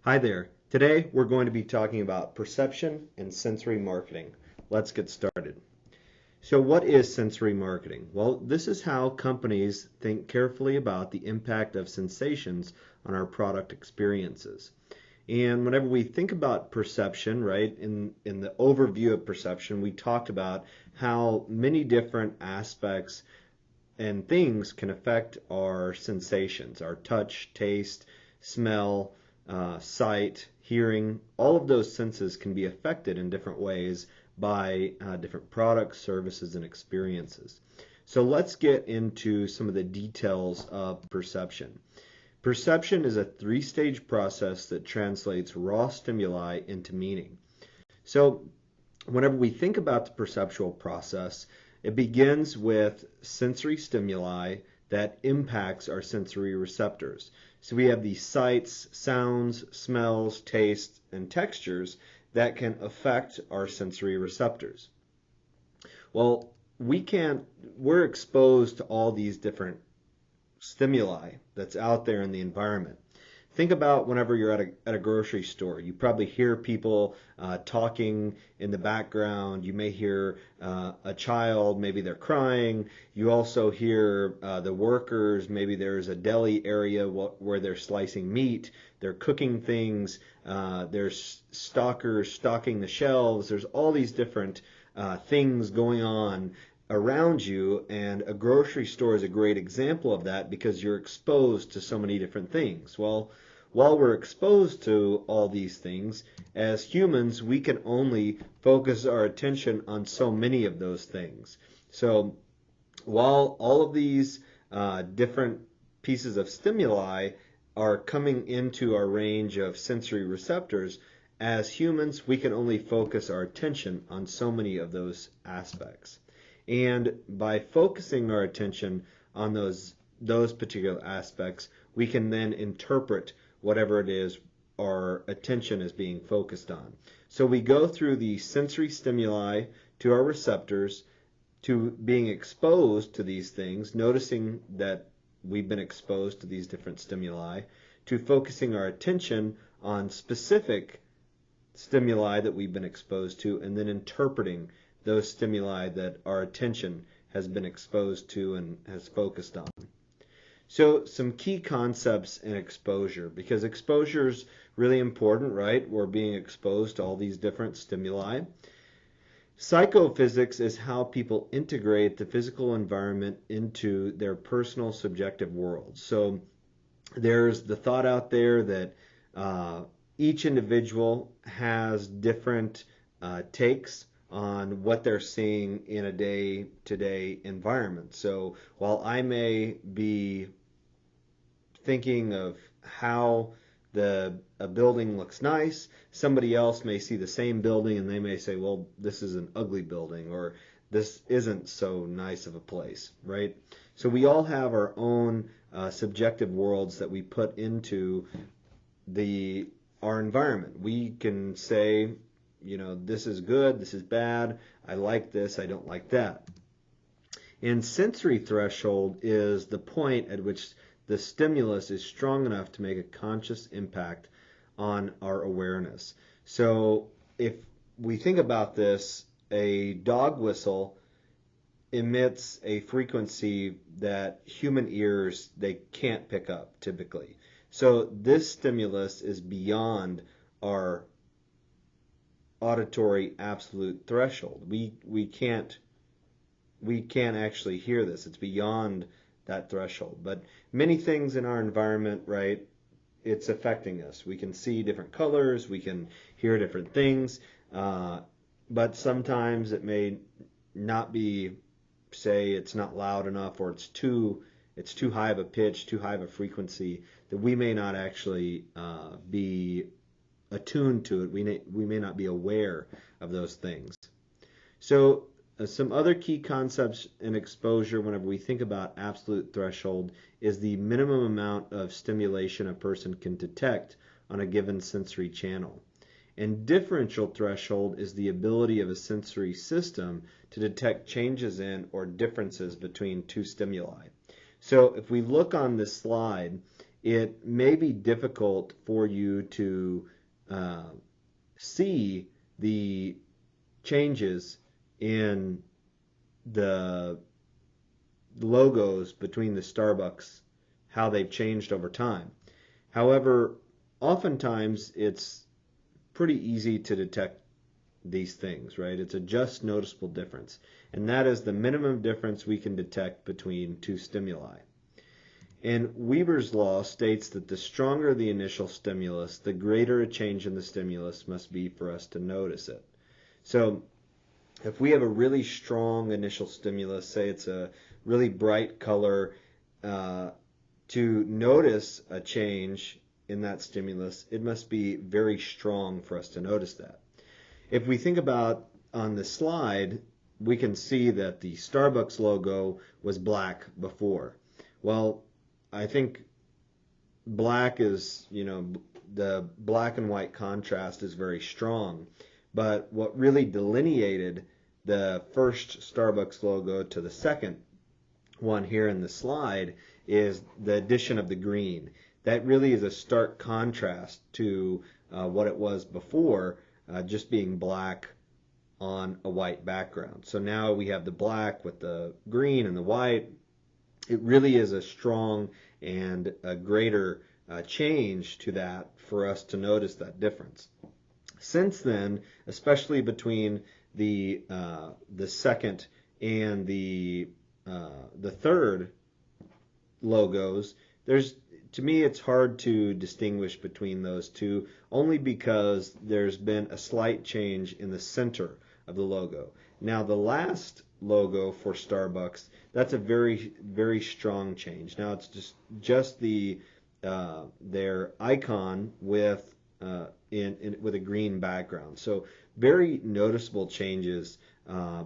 Hi there. Today we're going to be talking about perception and sensory marketing. Let's get started. So what is sensory marketing? Well, this is how companies think carefully about the impact of sensations on our product experiences. And whenever we think about perception, right, in the overview of perception, we talked about how many different aspects and things can affect our sensations, our touch, taste, smell, sight, hearing. All of those senses can be affected in different ways by different products, services, and experiences. So let's get into some of the details of perception. Perception is a three-stage process that translates raw stimuli into meaning. So whenever we think about the perceptual process, it begins with sensory stimuli that impacts our sensory receptors. So we have these sights, sounds, smells, tastes, and textures that can affect our sensory receptors. Well, we're exposed to all these different stimuli that's out there in the environment. Think about whenever you're at a grocery store. You probably hear people talking in the background. You may hear a child, maybe they're crying. You also hear the workers. Maybe there's a deli area where they're slicing meat. They're cooking things. There's stockers stocking the shelves. There's all these different things going on around you, and a grocery store is a great example of that because you're exposed to so many different things. Well, while we're exposed to all these things, as humans, we can only focus our attention on so many of those things. So while all of these different pieces of stimuli are coming into our range of sensory receptors, as humans, we can only focus our attention on so many of those aspects. And by focusing our attention on those particular aspects, we can then interpret whatever it is our attention is being focused on. So we go through the sensory stimuli to our receptors, to being exposed to these things, noticing that we've been exposed to these different stimuli, to focusing our attention on specific stimuli that we've been exposed to, and then interpreting those stimuli that our attention has been exposed to and has focused on. So some key concepts in exposure, because exposure is really important, right? We're being exposed to all these different stimuli. Psychophysics is how people integrate the physical environment into their personal subjective world. So there's the thought out there that each individual has different takes on what they're seeing in a day-to-day environment. So while I may be thinking of how a building looks nice, somebody else may see the same building and they may say, well, this is an ugly building, or this isn't so nice of a place, right? So we all have our own subjective worlds that we put into our environment. We can say, this is good, this is bad, I like this, I don't like that. And sensory threshold is the point at which the stimulus is strong enough to make a conscious impact on our awareness. So if we think about this, a dog whistle emits a frequency that human ears, they can't pick up typically. So this stimulus is beyond our auditory absolute threshold. We can't actually hear this. It's beyond that threshold. But many things in our environment, right, it's affecting us. We can see different colors, we can hear different things, but sometimes it may not be, say, it's not loud enough, or it's too high of a pitch, too high of a frequency, that we may not actually be attuned to it. We may not be aware of those things. So some other key concepts in exposure whenever we think about absolute threshold is the minimum amount of stimulation a person can detect on a given sensory channel. And differential threshold is the ability of a sensory system to detect changes in or differences between two stimuli. So if we look on this slide, it may be difficult for you to see the changes in the logos between the Starbucks, how they've changed over time. However, oftentimes it's pretty easy to detect these things, right? It's a just noticeable difference, and that is the minimum difference we can detect between two stimuli. And Weber's law states that the stronger the initial stimulus, the greater a change in the stimulus must be for us to notice it. So if we have a really strong initial stimulus, say it's a really bright color, to notice a change in that stimulus, it must be very strong for us to notice that. If we think about on the slide, we can see that the Starbucks logo was black before. Well, I think black is, the black and white contrast is very strong. But what really delineated the first Starbucks logo to the second one here in the slide is the addition of the green. That really is a stark contrast to what it was before, just being black on a white background. So now we have the black with the green and the white. It really is a strong and a greater change to that for us to notice that difference. Since then, especially between the second and the third logos, to me it's hard to distinguish between those two, only because there's been a slight change in the center of the logo. Now the last logo for Starbucks, that's a very, very strong change. Now it's just their icon with with a green background. So very noticeable changes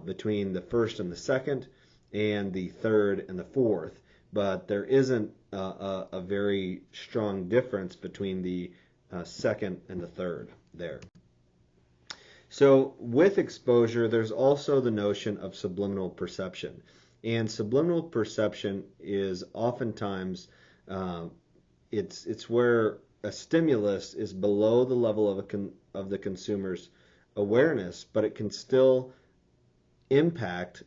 between the first and the second, and the third and the fourth. But there isn't a very strong difference between the second and the third there. So with exposure, there's also the notion of subliminal perception. And subliminal perception is oftentimes, it's where a stimulus is below the level of the consumer's awareness, but it can still impact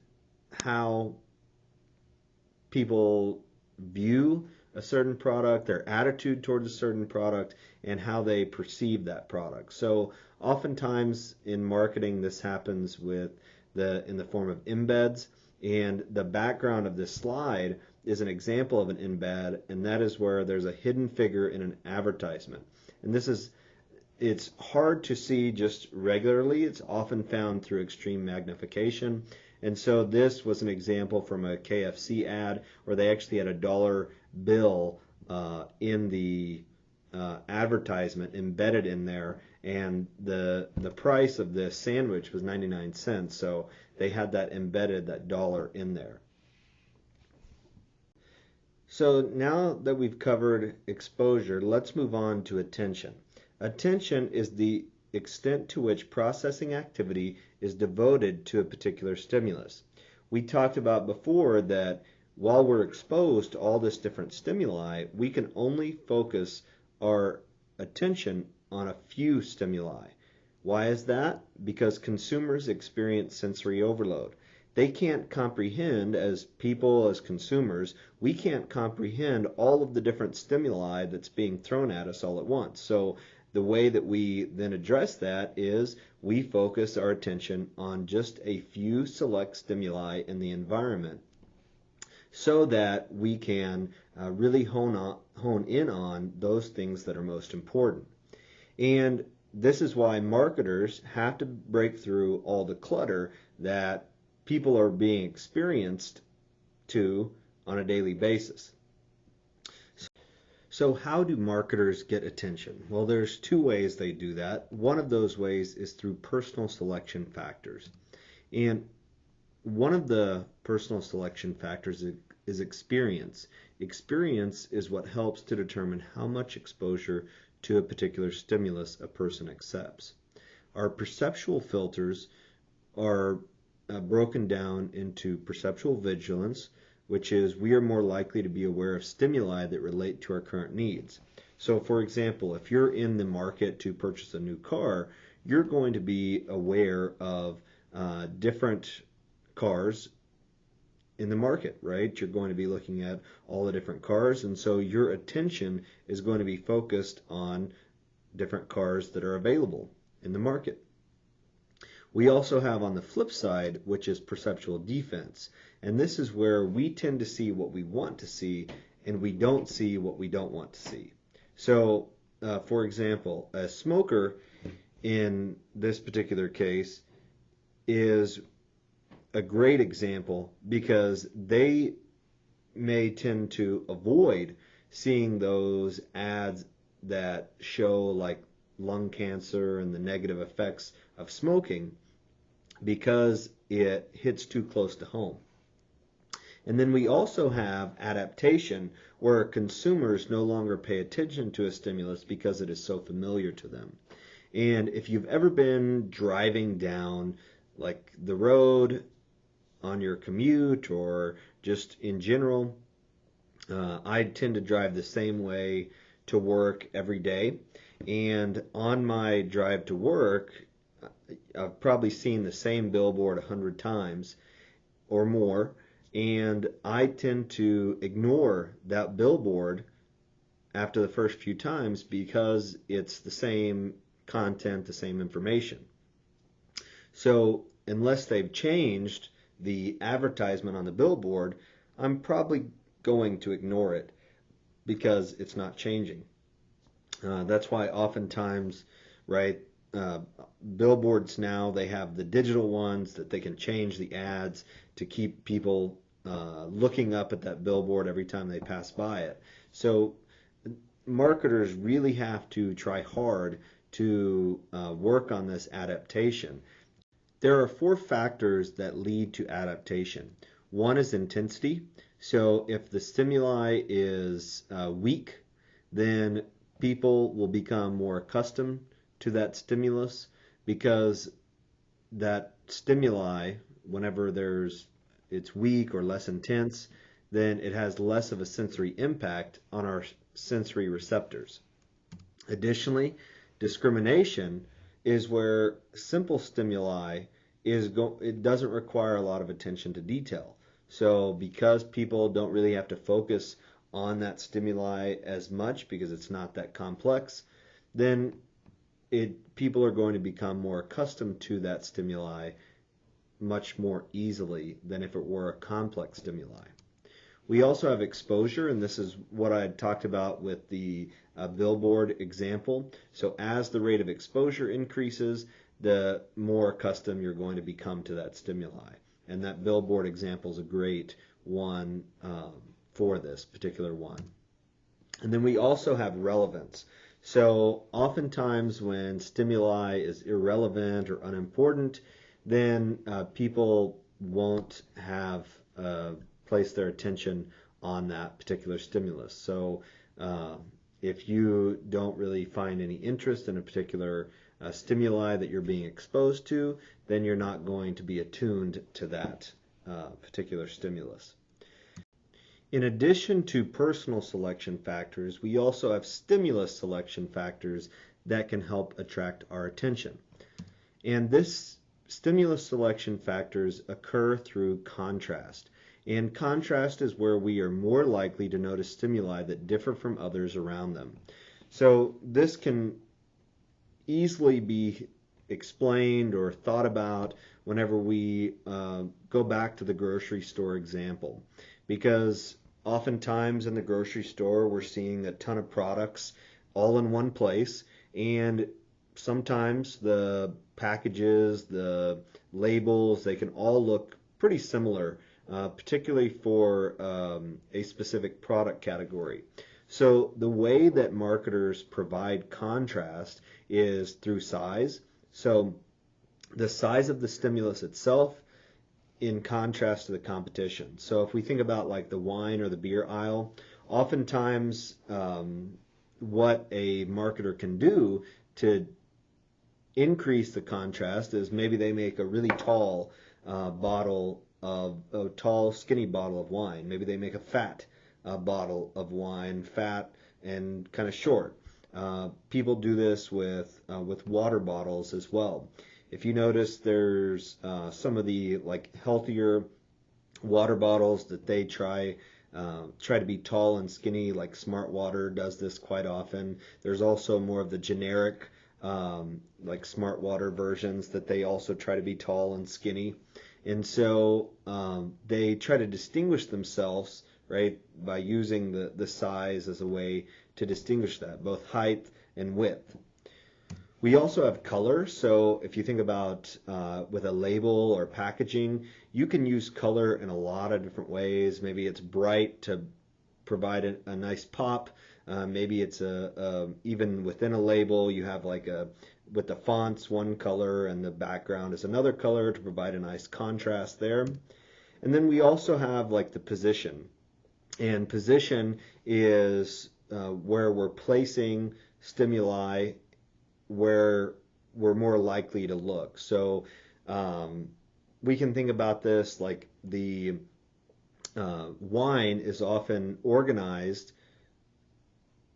how people view a certain product, their attitude towards a certain product, and how they perceive that product. So oftentimes in marketing, this happens in the form of embeds, and the background of this slide is an example of an embed, and that is where there's a hidden figure in an advertisement. And it's hard to see just regularly. It's often found through extreme magnification. And so this was an example from a KFC ad where they actually had a dollar bill in the advertisement embedded in there, and the price of this sandwich was 99 cents. So they had that embedded, that dollar in there. So now that we've covered exposure, let's move on to attention. Attention is the extent to which processing activity is devoted to a particular stimulus. We talked about before that while we're exposed to all this different stimuli, we can only focus our attention on a few stimuli. Why is that? Because consumers experience sensory overload. They can't comprehend, as people, as consumers, we can't comprehend all of the different stimuli that's being thrown at us all at once. So the way that we then address that is we focus our attention on just a few select stimuli in the environment so that we can really hone in on those things that are most important. And this is why marketers have to break through all the clutter that people are being experienced to on a daily basis. So how do marketers get attention? Well, there's two ways they do that. One of those ways is through personal selection factors. And one of the personal selection factors is experience. Experience is what helps to determine how much exposure to a particular stimulus a person accepts. Our perceptual filters are broken down into perceptual vigilance, which is we are more likely to be aware of stimuli that relate to our current needs. So for example, if you're in the market to purchase a new car, you're going to be aware of different cars in the market, right? You're going to be looking at all the different cars, and so your attention is going to be focused on different cars that are available in the market. We also have on the flip side, which is perceptual defense, and this is where we tend to see what we want to see and we don't see what we don't want to see. So, for example, a smoker in this particular case is a great example because they may tend to avoid seeing those ads that show like lung cancer and the negative effects of smoking because it hits too close to home. And then we also have adaptation, where consumers no longer pay attention to a stimulus because it is so familiar to them. And if you've ever been driving down like the road on your commute or just in general, I tend to drive the same way to work every day. And on my drive to work, I've probably seen the same billboard 100 times or more, and I tend to ignore that billboard after the first few times because it's the same content, the same information. So unless they've changed the advertisement on the billboard, I'm probably going to ignore it because it's not changing. That's why oftentimes, right, billboards now, they have the digital ones that they can change the ads to keep people looking up at that billboard every time they pass by it. So marketers really have to try hard to work on this adaptation. There are 4 factors that lead to adaptation. One is intensity. So if the stimuli is weak, then people will become more accustomed to that stimulus because that stimuli, whenever it's weak or less intense, then it has less of a sensory impact on our sensory receptors. Additionally, discrimination is where simple stimuli it doesn't require a lot of attention to detail. So because people don't really have to focus on that stimuli as much because it's not that complex, then people are going to become more accustomed to that stimuli much more easily than if it were a complex stimuli. We also have exposure, and this is what I talked about with the billboard example. So as the rate of exposure increases, the more accustomed you're going to become to that stimuli. And that billboard example is a great one for this particular one. And then we also have relevance. So oftentimes when stimuli is irrelevant or unimportant, then people won't have place their attention on that particular stimulus. So if you don't really find any interest in a particular stimuli that you're being exposed to, then you're not going to be attuned to that particular stimulus. In addition to personal selection factors, we also have stimulus selection factors that can help attract our attention. And this stimulus selection factors occur through contrast. And contrast is where we are more likely to notice stimuli that differ from others around them. So this can easily be explained or thought about whenever we go back to the grocery store example, because oftentimes in the grocery store we're seeing a ton of products all in one place, and sometimes the packages, the labels, they can all look pretty similar, particularly for a specific product category. So the way that marketers provide contrast is through size. So the size of the stimulus itself in contrast to the competition. So if we think about like the wine or the beer aisle, oftentimes what a marketer can do to increase the contrast is maybe they make a really tall bottle of a tall, skinny bottle of wine. Maybe they make a fat bottle of wine, fat and kind of short. People do this with water bottles as well. If you notice, there's some of the like healthier water bottles that they try to be tall and skinny, like Smart Water does this quite often. There's also more of the generic like Smart Water versions that they also try to be tall and skinny. And so they try to distinguish themselves, right, by using the size as a way to distinguish that, both height and width. We also have color. So if you think about with a label or packaging, you can use color in a lot of different ways. Maybe it's bright to provide a nice pop. Maybe it's even within a label, you have like with the fonts one color and the background is another color to provide a nice contrast there. And then we also have like the position. And position is where we're placing stimuli where we're more likely to look. So we can think about this like the wine is often organized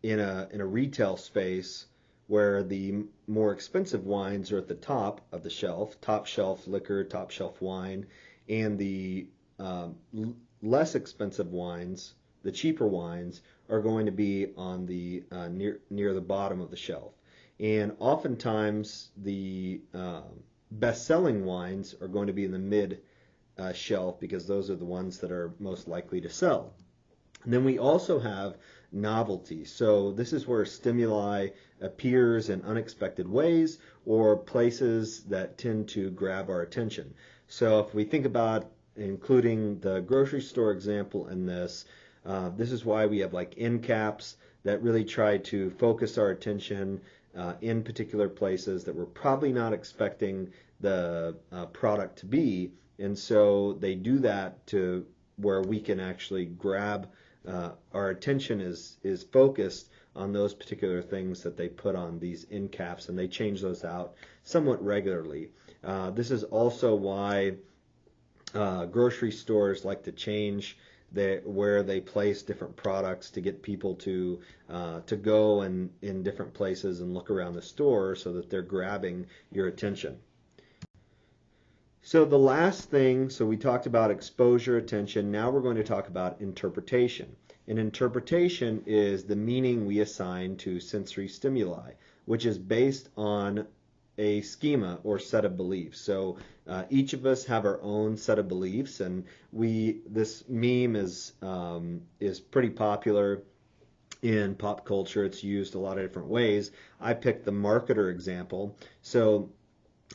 in a retail space where the more expensive wines are at the top of the shelf, top shelf liquor, top shelf wine, and the less expensive wines, the cheaper wines, are going to be on the near the bottom of the shelf. And oftentimes the best-selling wines are going to be in the mid shelf because those are the ones that are most likely to sell. And then we also have novelty. So this is where stimuli appears in unexpected ways or places that tend to grab our attention. So if we think about including the grocery store example in this, this is why we have like end caps that really try to focus our attention in particular places that we're probably not expecting the product to be. And so they do that to where we can actually grab our attention is focused on those particular things that they put on these end caps, and they change those out somewhat regularly. This is also why grocery stores like to change where they place different products to get people to go and in different places and look around the store so that they're grabbing your attention. So the last thing, so we talked about exposure, attention. Now we're going to talk about interpretation. And interpretation is the meaning we assign to sensory stimuli, which is based on a schema or set of beliefs. So each of us have our own set of beliefs, and this meme is pretty popular in pop culture. It's used a lot of different ways. I picked the marketer example. So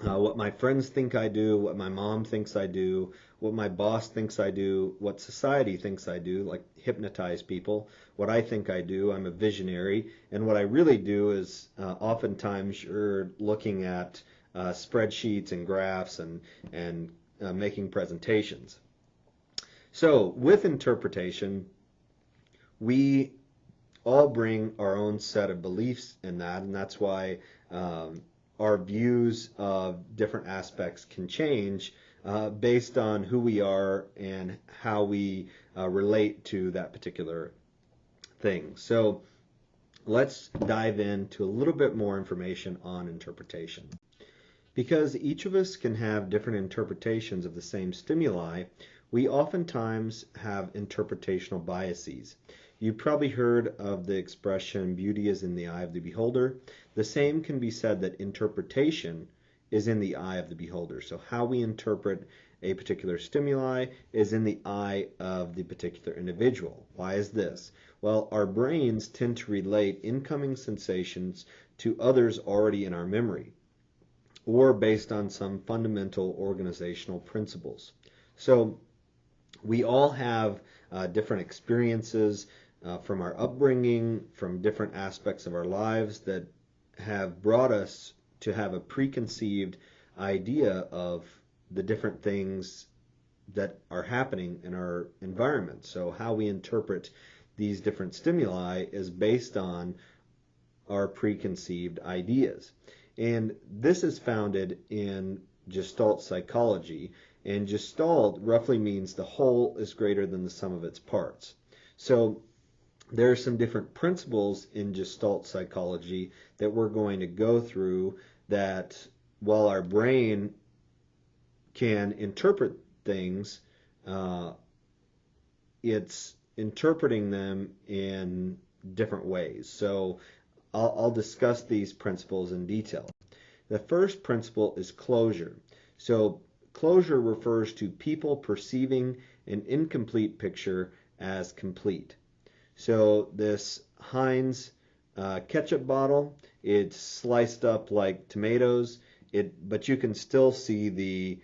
what my friends think I do, what my mom thinks I do, what my boss thinks I do, what society thinks I do, like hypnotize people, what I think I do, I'm a visionary, and what I really do is oftentimes you're looking at spreadsheets and graphs and making presentations. So with interpretation, we all bring our own set of beliefs in that, and that's why our views of different aspects can change based on who we are and how we relate to that particular thing. So let's dive into a little bit more information on interpretation. Because each of us can have different interpretations of the same stimuli, we oftentimes have interpretational biases. You've probably heard of the expression, beauty is in the eye of the beholder. The same can be said that interpretation is in the eye of the beholder. So how we interpret a particular stimuli is in the eye of the particular individual. Why is this? Well, our brains tend to relate incoming sensations to others already in our memory, or based on some fundamental organizational principles. So we all have different experiences from our upbringing, from different aspects of our lives that have brought us to have a preconceived idea of the different things that are happening in our environment. So how we interpret these different stimuli is based on our preconceived ideas. And this is founded in Gestalt psychology, and Gestalt roughly means the whole is greater than the sum of its parts. So there are some different principles in Gestalt psychology that we're going to go through that while our brain can interpret things, it's interpreting them in different ways. So I'll discuss these principles in detail. The first principle is closure. So closure refers to people perceiving an incomplete picture as complete. So this Heinz ketchup bottle, it's sliced up like tomatoes, but you can still see the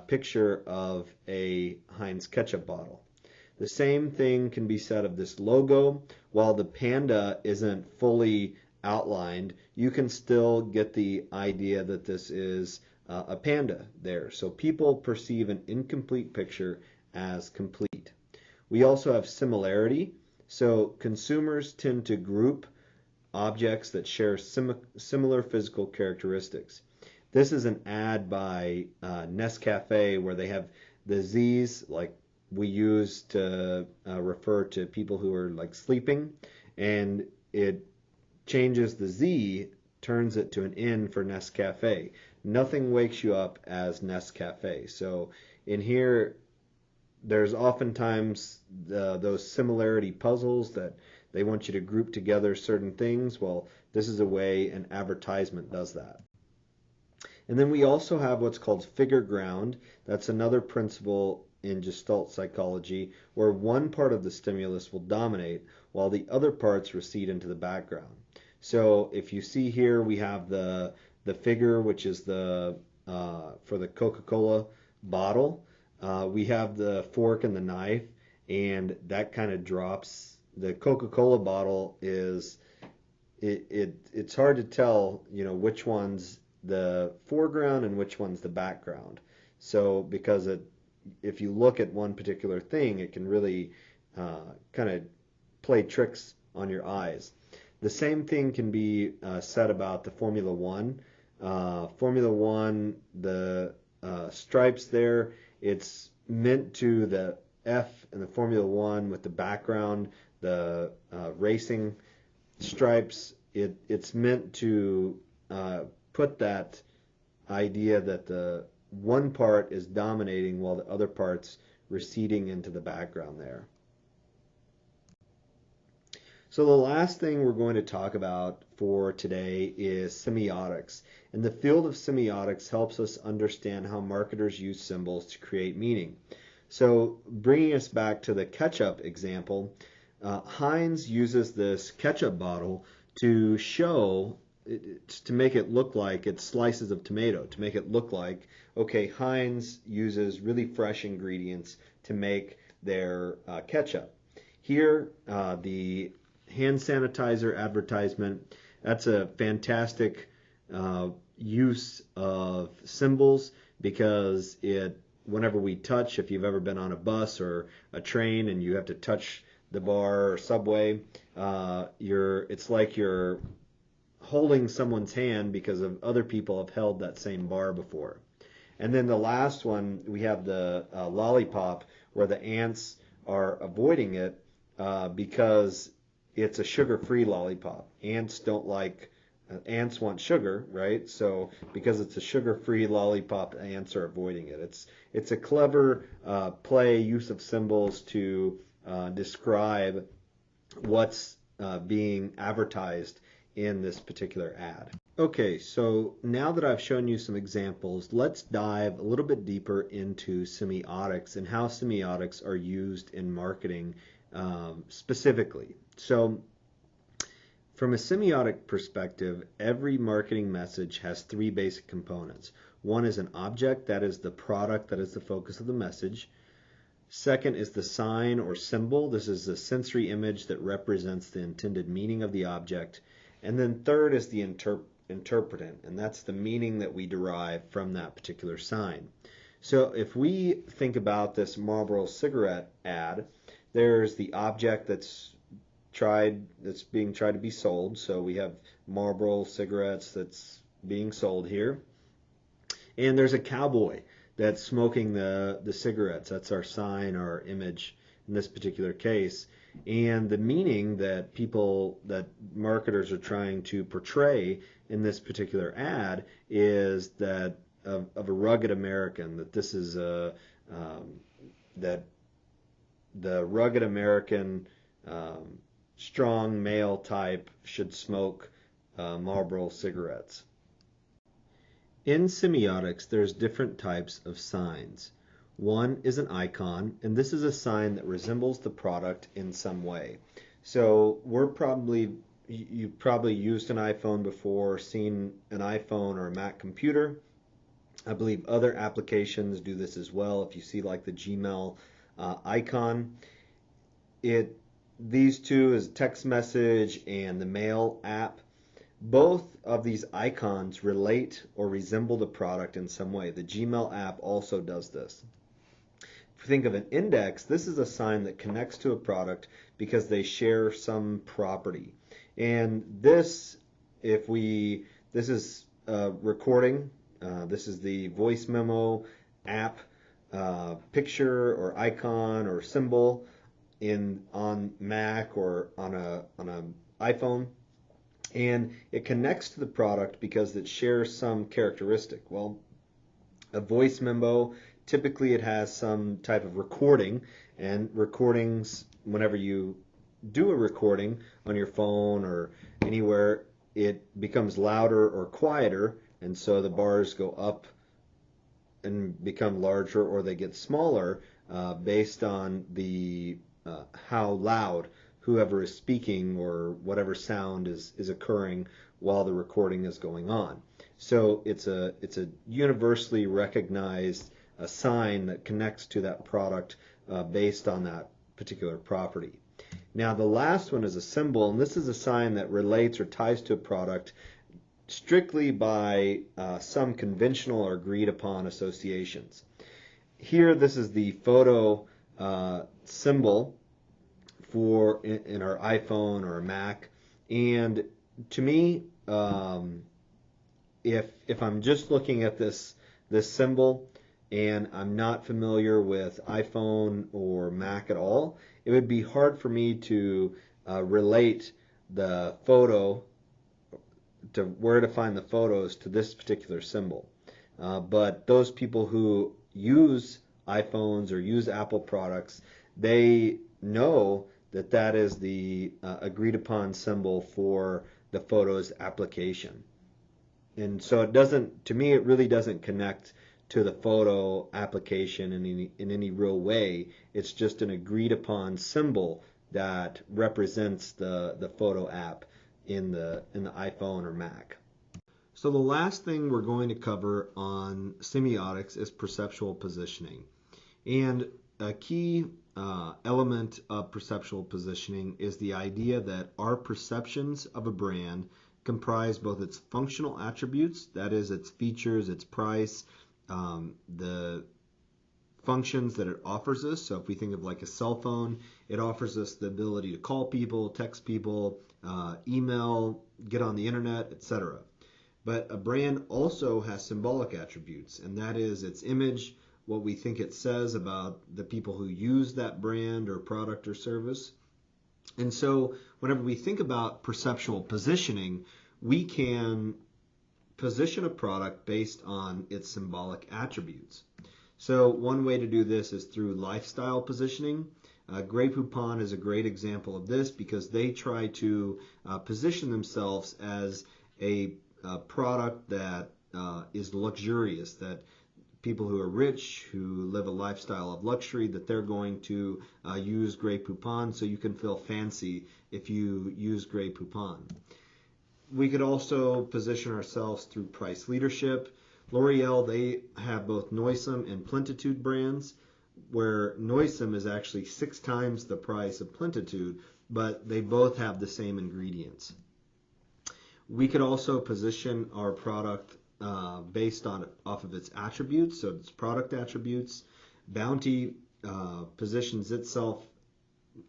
picture of a Heinz ketchup bottle. The same thing can be said of this logo. While the panda isn't fully outlined, you can still get the idea that this is a panda there. So people perceive an incomplete picture as complete. We also have similarity. So consumers tend to group objects that share similar physical characteristics. This is an ad by Nescafe where they have the Z's, like we use to refer to people who are like sleeping, and it changes the Z, turns it to an N for Nescafe. Nothing wakes you up as Nescafe. So in here, there's oftentimes those similarity puzzles that they want you to group together certain things. Well, this is a way an advertisement does that. And then we also have what's called figure ground. That's another principle in Gestalt psychology where one part of the stimulus will dominate while the other parts recede into the background. So if you see here, we have the figure, which is the for the Coca-Cola bottle. We have the fork and the knife, and that kind of drops. The Coca-Cola bottle is it's hard to tell, which one's the foreground and which one's the background. So because if you look at one particular thing, it can really kind of play tricks on your eyes. The same thing can be said about the Formula One. Formula One, the stripes there, it's meant to the F in the Formula One with the background, the racing stripes. It's meant to put that idea that the one part is dominating while the other part's receding into the background there. So the last thing we're going to talk about for today is semiotics. And the field of semiotics helps us understand how marketers use symbols to create meaning. So bringing us back to the ketchup example, Heinz uses this ketchup bottle to show, to make it look like it's slices of tomato, to make it look like, okay, Heinz uses really fresh ingredients to make their ketchup. Here, the hand sanitizer advertisement, that's a fantastic use of symbols because whenever we touch, if you've ever been on a bus or a train and you have to touch the bar or subway, it's like you're holding someone's hand because of other people have held that same bar before. And then the last one, we have the lollipop where the ants are avoiding it because it's a sugar-free lollipop. Ants want sugar, right? So because it's a sugar-free lollipop, ants are avoiding it. It's a clever use of symbols to describe what's being advertised in this particular ad. Okay, so now that I've shown you some examples, let's dive a little bit deeper into semiotics and how semiotics are used in marketing specifically. So from a semiotic perspective, every marketing message has three basic components. One is an object, that is the product, that is the focus of the message. Second is the sign or symbol. This is the sensory image that represents the intended meaning of the object. And then third is the interpretant, and that's the meaning that we derive from that particular sign. So if we think about this Marlboro cigarette ad, there's the object that's being tried to be sold. So we have Marlboro cigarettes that's being sold here. And there's a cowboy that's smoking the cigarettes. That's our sign, our image in this particular case. And the meaning that marketers are trying to portray in this particular ad is that of a rugged American, that this is that the rugged American strong male type should smoke Marlboro cigarettes. In semiotics, there's different types of signs. One is an icon, and this is a sign that resembles the product in some way. So you've probably used an iPhone before, seen an iPhone or a Mac computer. I believe other applications do this as well. If you see like the Gmail icon, these two is text message and the mail app. Both of these icons relate or resemble the product in some way. The Gmail app also does this. If you think of an index, this is a sign that connects to a product because they share some property. And this is recording. This is the voice memo app picture or icon or symbol on Mac or on an iPhone. And it connects to the product because it shares some characteristic. Well, a voice memo, typically it has some type of recording, and recordings, whenever you do a recording on your phone or anywhere, it becomes louder or quieter, and so the bars go up and become larger, or they get smaller based on the how loud whoever is speaking or whatever sound is occurring while the recording is going on. So it's a universally recognized sign that connects to that product based on that particular property. Now the last one is a symbol, and this is a sign that relates or ties to a product strictly by some conventional or agreed upon associations. Here this is the photo symbol in our iPhone or a Mac, and to me, if I'm just looking at this symbol and I'm not familiar with iPhone or Mac at all, it would be hard for me to relate the photo to where to find the photos to this particular symbol. But those people who use iPhones or use Apple products, they know that is the agreed upon symbol for the photos application. And so to me, it really doesn't connect to the photo application in any real way. It's just an agreed upon symbol that represents the photo app in the iPhone or Mac. So the last thing we're going to cover on semiotics is perceptual positioning. And a key element of perceptual positioning is the idea that our perceptions of a brand comprise both its functional attributes, that is its features, its price, the functions that it offers us. So if we think of like a cell phone, it offers us the ability to call people, text people, email, get on the internet, etc. But a brand also has symbolic attributes, and that is its image, what we think it says about the people who use that brand or product or service. And so whenever we think about perceptual positioning, we can position a product based on its symbolic attributes. So one way to do this is through lifestyle positioning. Grey Poupon is a great example of this because they try to position themselves as a product that is luxurious, that people who are rich, who live a lifestyle of luxury, that they're going to use Grey Poupon, so you can feel fancy if you use Grey Poupon. We could also position ourselves through price leadership. L'Oreal, they have both Noisome and Plentitude brands, where Noisome is actually 6 times the price of Plentitude, but they both have the same ingredients. We could also position our product based off of its attributes, so its product attributes. Bounty positions itself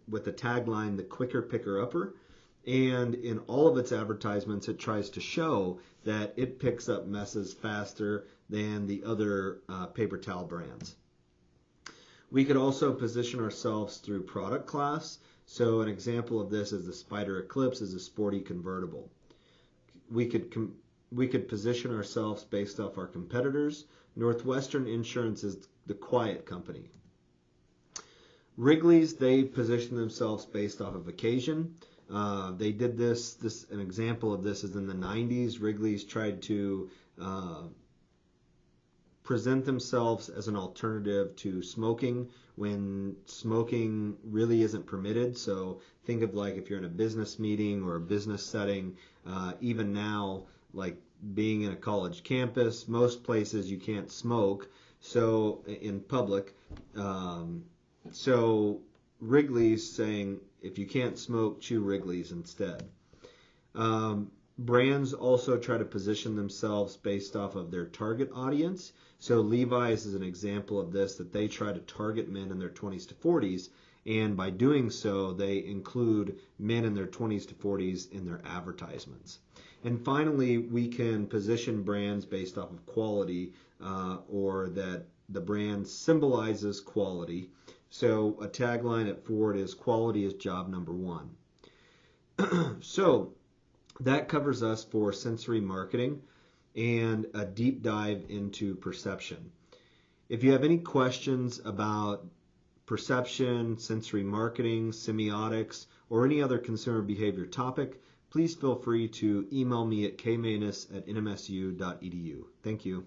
with the tagline, the quicker picker upper, And in all of its advertisements, it tries to show that it picks up messes faster than the other paper towel brands. We could also position ourselves through product class. So an example of this is the Spider Eclipse is a sporty convertible. We could position ourselves based off our competitors. Northwestern Insurance is the quiet company. Wrigley's, they position themselves based off of occasion. They did this. An example of this is in the 90s. Wrigley's tried to present themselves as an alternative to smoking when smoking really isn't permitted. So think of like if you're in a business meeting or a business setting, even now, like being in a college campus, most places you can't smoke. So in public, so Wrigley's saying if you can't smoke, chew Wrigley's instead. Brands also try to position themselves based off of their target audience. So Levi's is an example of this, that they try to target men in their 20s to 40s, and by doing so, they include men in their 20s to 40s in their advertisements. And finally, we can position brands based off of quality, or that the brand symbolizes quality. So a tagline at Ford is quality is job number one. So that covers us for sensory marketing and a deep dive into perception. If you have any questions about perception, sensory marketing, semiotics, or any other consumer behavior topic, please feel free to email me at kmanus@nmsu.edu. Thank you.